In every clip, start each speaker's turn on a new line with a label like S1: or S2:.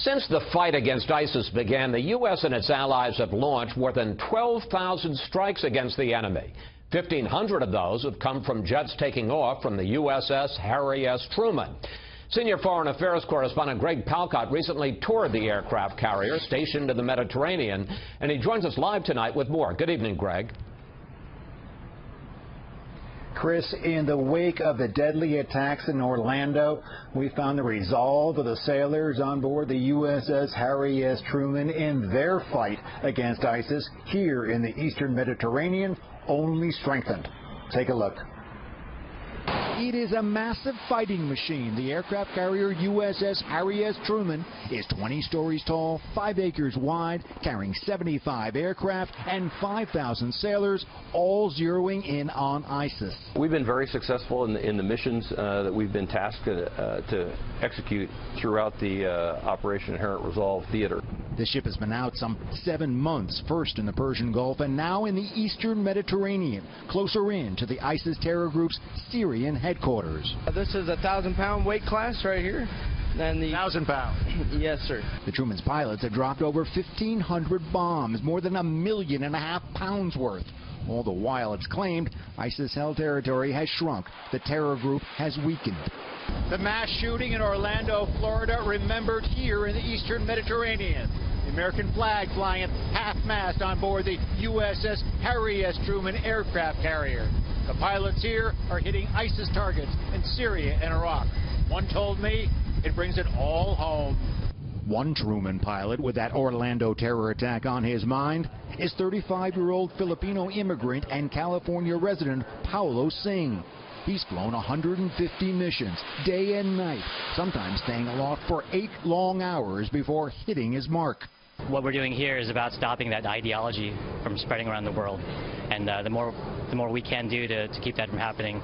S1: Since the fight against ISIS began, the U.S. and its allies have launched more than 12,000 strikes against the enemy. 1,500 of those have come from jets taking off from the USS Harry S. Truman. Senior Foreign Affairs correspondent Greg Palkot recently toured the aircraft carrier stationed in the Mediterranean, and he joins us live tonight with more. Good evening, Greg.
S2: Chris, in the wake of the deadly attacks in Orlando, we found the resolve of the sailors on board the USS Harry S. Truman in their fight against ISIS here in the eastern Mediterranean only strengthened. Take a look.
S3: It is a massive fighting machine. The aircraft carrier USS Harry S. Truman is 20 stories tall, 5 acres wide, carrying 75 aircraft and 5,000 sailors, all zeroing in on ISIS.
S4: We've been very successful in the missions that we've been tasked to execute throughout the Operation Inherent Resolve theater.
S3: The ship has been out some 7 months, first in the Persian Gulf and now in the eastern Mediterranean, closer in to the ISIS terror group's Syrian headquarters.
S5: This is a 1,000-pound weight class right here. And the
S3: 1,000 pounds?
S5: Yes, sir.
S3: The Truman's pilots have dropped over 1,500 bombs, more than 1.5 million pounds worth. All the while, it's claimed ISIS-held territory has shrunk. The terror group has weakened. The mass shooting in Orlando, Florida, remembered here in the eastern Mediterranean. The American flag flying at half-mast on board the USS Harry S. Truman aircraft carrier. The pilots here are hitting ISIS targets in Syria and Iraq. One told me it brings it all home. One Truman pilot with that Orlando terror attack on his mind is 35-year-old Filipino immigrant and California resident Paulo Singh. He's flown 150 missions, day and night, sometimes staying aloft for 8 long hours before hitting his mark.
S6: What we're doing here is about stopping that ideology from spreading around the world, and the more we can do to keep that from happening,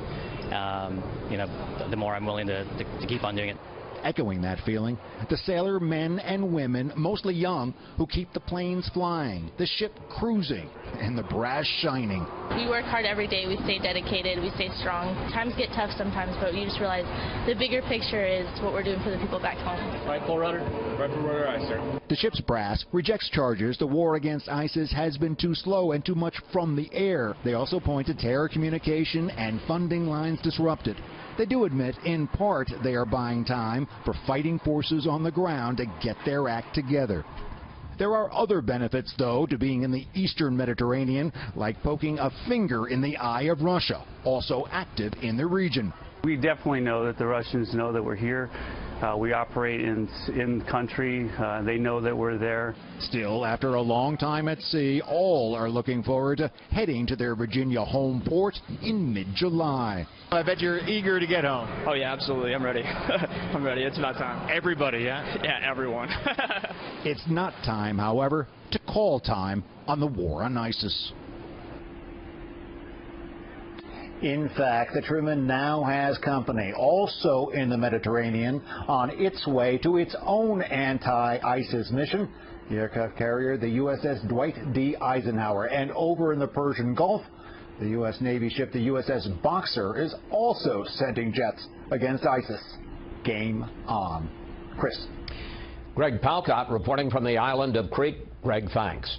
S6: the more I'm willing to keep on doing it.
S3: Echoing that feeling, the sailor men and women, mostly young, who keep the planes flying, the ship cruising, and the brass shining.
S7: We work hard every day. We stay dedicated. We stay strong. Times get tough sometimes, but you just realize the bigger picture is what we're doing for the people back home.
S8: Right, full rudder. Right for rudder, aye, sir.
S3: The ship's brass rejects charges the war against ISIS has been too slow and too much from the air. They also point to terror communication and funding lines disrupted. They do admit, in part, they are buying time for fighting forces on the ground to get their act together. There are other benefits, though, to being in the eastern Mediterranean, like poking a finger in the eye of Russia, also active in the region.
S9: We definitely know that the Russians know that we're here. We operate in country. They know that we're there.
S3: Still, after a long time at sea, all are looking forward to heading to their Virginia home port in mid-July. I bet you're eager to get home.
S8: Oh, yeah, absolutely. I'm ready. I'm ready. It's about time.
S3: Everybody, yeah?
S8: Yeah, everyone.
S3: It's not time, however, to call time on the war on ISIS.
S2: In fact, the Truman now has company, also in the Mediterranean, on its way to its own anti-ISIS mission. The aircraft carrier, the USS Dwight D. Eisenhower, and over in the Persian Gulf, the U.S. Navy ship, the USS Boxer, is also sending jets against ISIS. Game on. Chris.
S1: Greg Palkot reporting from the island of Crete. Greg, thanks.